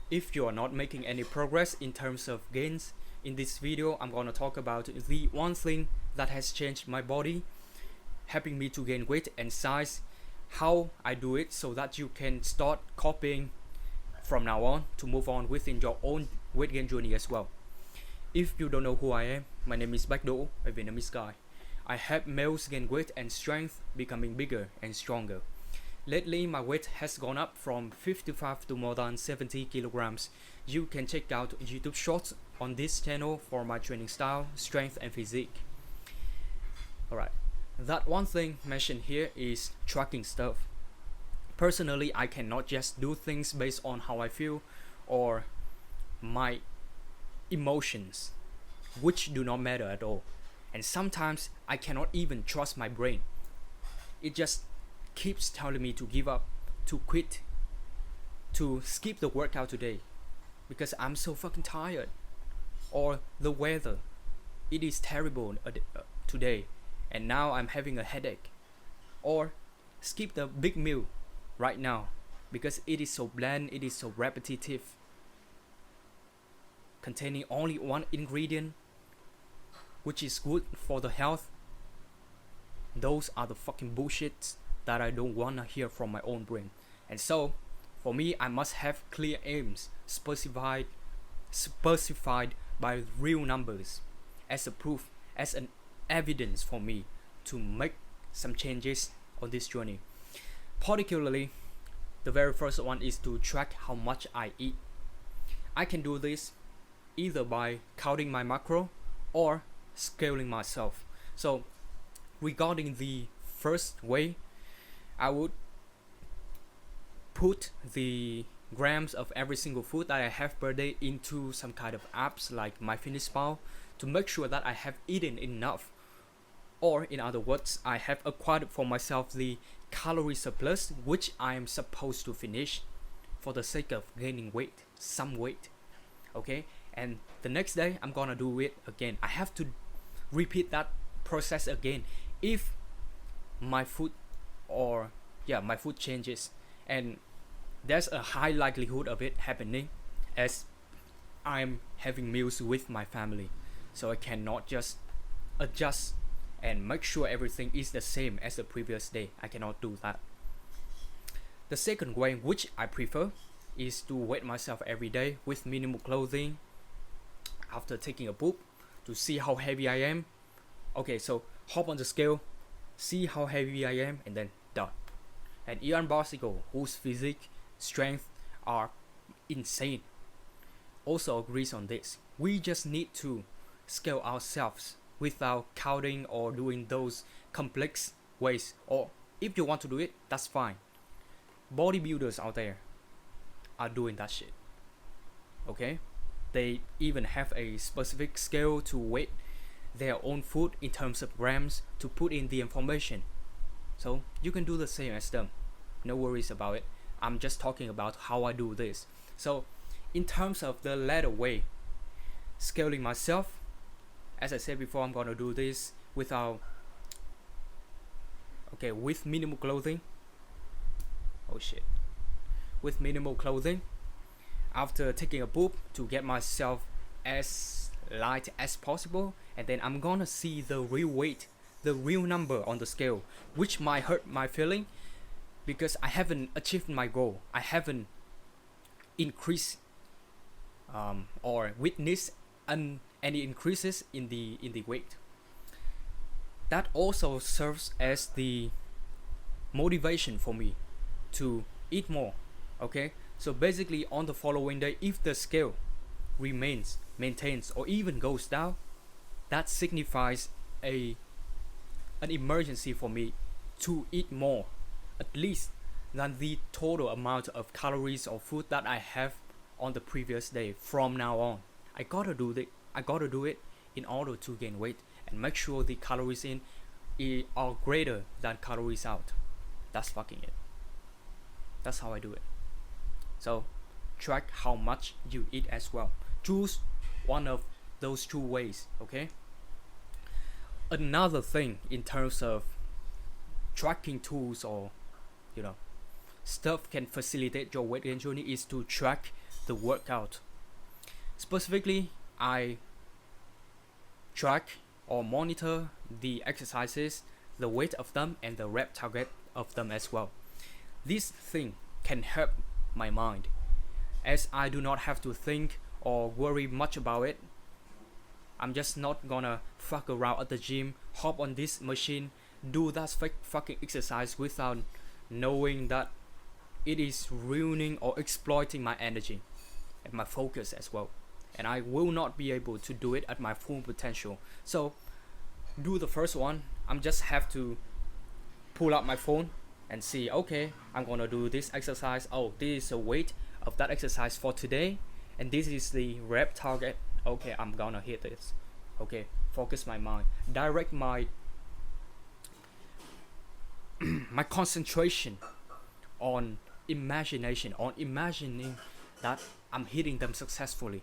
If you are not making any progress in terms of gains, in this video I'm gonna talk about the one thing that has changed my body, helping me to gain weight and size, how I do it so that you can start copying from now on to move on within your own weight gain journey as well. If you don't know who I am, my name is Bách Đỗ, a Vietnamese guy. I help males gain weight and strength, becoming bigger and stronger. Lately, my weight has gone up from 55 to more than 70 kilograms. You can check out YouTube shorts on this channel for my training style, strength and physique. Alright, that one thing mentioned here is tracking stuff. Personally, I cannot just do things based on how I feel or my emotions, which do not matter at all. And sometimes I cannot even trust my brain. It just keeps telling me to give up, to quit, to skip the workout today because I'm so fucking tired. Or the weather, it is terrible today and now I'm having a headache. Or skip the big meal right now because it is so bland, it is so repetitive, containing only one ingredient which is good for the health. Those are the fucking bullshits that I don't wanna hear from my own brain. And so, for me, I must have clear aims, specified by real numbers, as a proof, as an evidence for me to make some changes on this journey. Particularly, the very first one is to track how much I eat. I can do this either by counting my macro or scaling myself. So, regarding the first way, I would put the grams of every single food that I have per day into some kind of apps like MyFitnessPal to make sure that I have eaten enough. Or in other words, I have acquired for myself the calorie surplus which I am supposed to finish for the sake of gaining weight, some weight. Okay, and the next day I'm gonna do it again. I have to repeat that process again if my food changes, and there's a high likelihood of it happening as I'm having meals with my family, so I cannot just adjust and make sure everything is the same as the previous day. I cannot do that. The second way, which I prefer, is to weigh myself every day with minimal clothing after taking a poop to see how heavy I am. Okay, so hop on the scale, see how heavy I am, and then done. And Ian Barsico, whose physique, strength are insane, also agrees on this. We just need to scale ourselves without counting or doing those complex ways. Or if you want to do it, that's fine. Bodybuilders out there are doing that shit. Okay? They even have a specific scale to weight their own food in terms of grams to put in the information. So you can do the same as them. No worries about it. I'm just talking about how I do this. So in terms of the latter way, scaling myself, as I said before, I'm gonna do this with minimal clothing. Oh shit. With minimal clothing after taking a poop to get myself as light as possible, and then I'm gonna see the real weight, the real number on the scale, which might hurt my feeling because I haven't achieved my goal. I haven't increased or witnessed any increases in the weight. That also serves as the motivation for me to eat more. Okay, so basically on the following day, if the scale maintains or even goes down, that signifies an emergency for me to eat more, at least than the total amount of calories or food that I have on the previous day. From now on, I gotta do it in order to gain weight and make sure the calories in are greater than calories out. That's fucking it. That's how I do it. So track how much you eat as well. Choose one of those two ways. Okay, another thing in terms of tracking tools or stuff can facilitate your weight gain journey is to track the workout. Specifically, I track or monitor the exercises, the weight of them, and the rep target of them as well. This thing can help my mind, as I do not have to think or worry much about it. I'm just not gonna fuck around at the gym, hop on this machine, do that fucking exercise without knowing that it is ruining or exploiting my energy and my focus as well. And I will not be able to do it at my full potential. So, do the first one. I'm just have to pull out my phone and see, okay, I'm gonna do this exercise. Oh, this is the weight of that exercise for today, and this is the rep target. Okay, I'm gonna hit this. Okay, focus my mind, direct my my concentration on imagination, on imagining that I'm hitting them successfully.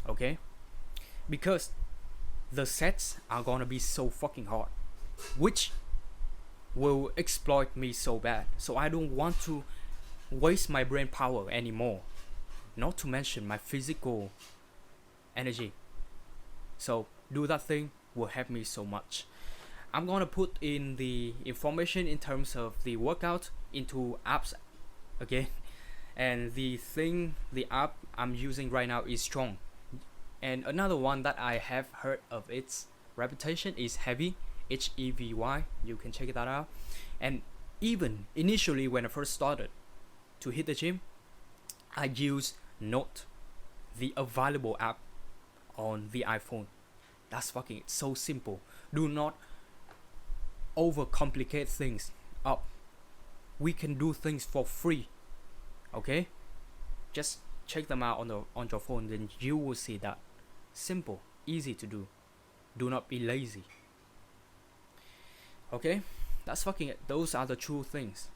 Okay, because the sets are gonna be so fucking hard, which will exploit me so bad. So I don't want to waste my brain power anymore, not to mention my physical energy. So do that thing will help me so much. I'm gonna put in the information in terms of the workout into apps again. And the app I'm using right now is Strong. And another one that I have heard of its reputation is Heavy, HEVY. You can check that out. And even initially when I first started to hit the gym, I used Note, the available app on the iPhone. That's fucking so simple. Do not overcomplicate things up. We can do things for free. Okay? Just check them out on your phone, then you will see that. Simple, easy to do. Do not be lazy. Okay? That's fucking it. Those are the true things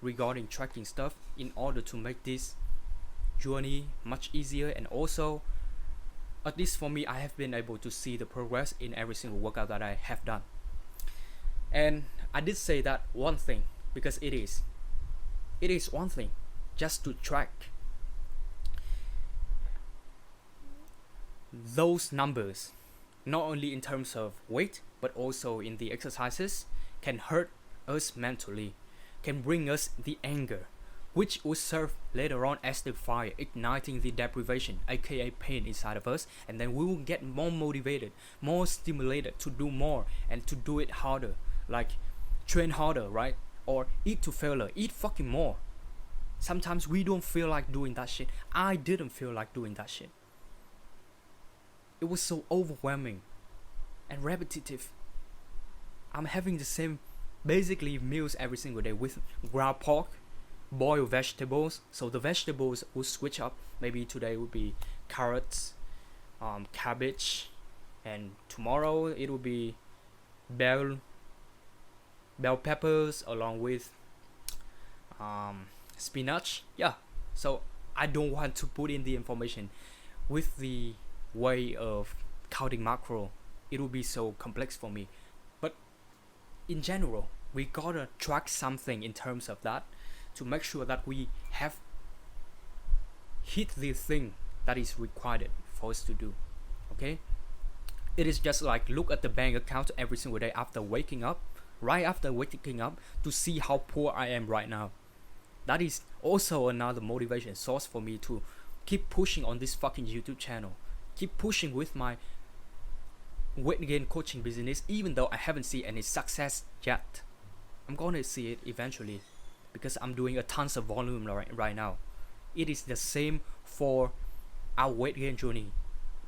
regarding tracking stuff in order to make this journey much easier. And also, at least for me, I have been able to see the progress in every single workout that I have done. And I did say that one thing because it is one thing just to track those numbers, not only in terms of weight but also in the exercises, can hurt us mentally, can bring us the anger, which will serve later on as the fire, igniting the deprivation, aka pain inside of us, and then we will get more motivated, more stimulated to do more and to do it harder, like train harder, right? Or eat to failure, eat fucking more. Sometimes we don't feel like doing that shit. I didn't feel like doing that shit. It was so overwhelming and repetitive. I'm having the same basically meals every single day with ground pork, boiled vegetables. So the vegetables will switch up. Maybe today would be carrots, cabbage, and tomorrow it will be bell peppers along with spinach. Yeah. So I don't want to put in the information with the way of counting macro. It will be so complex for me. But in general, we gotta track something in terms of that to make sure that we have hit the thing that is required for us to do. Okay? It is just like look at the bank account every single day after waking up, right after waking up, to see how poor I am right now. That is also another motivation source for me to keep pushing on this fucking YouTube channel. Keep pushing with my weight gain coaching business, even though I haven't seen any success yet. I'm gonna see it eventually because I'm doing a tons of volume right now. It is the same for our weight gain journey.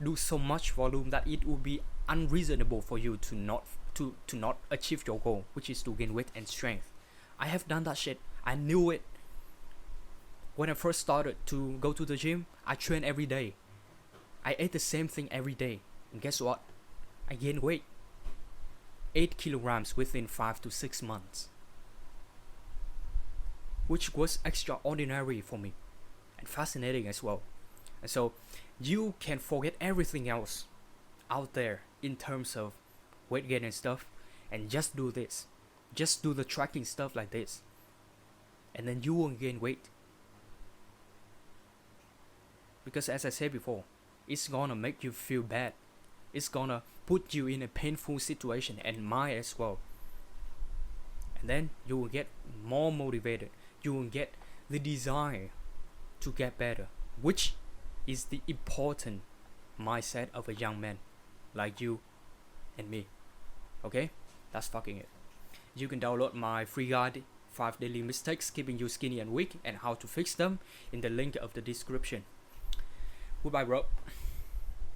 Do so much volume that it will be unreasonable for you to not achieve your goal, which is to gain weight and strength. I have done that shit. I knew it. When I first started to go to the gym, I trained every day. I ate the same thing every day. And guess what? I gained weight. 8 kilograms within 5 to 6 months. Which was extraordinary for me. And fascinating as well. And so, you can forget everything else out there in terms of weight gain and stuff. And just do this. Just do the tracking stuff like this. And then you will gain weight. because as I said before, it's gonna make you feel bad. It's gonna put you in a painful situation, and mine as well. And then you will get more motivated. You will get the desire to get better, which is the important mindset of a young man like you and me. Okay, that's fucking it. You can download my free guide, 5 daily mistakes keeping you skinny and weak and how to fix them, in the link of the description. Goodbye, bro.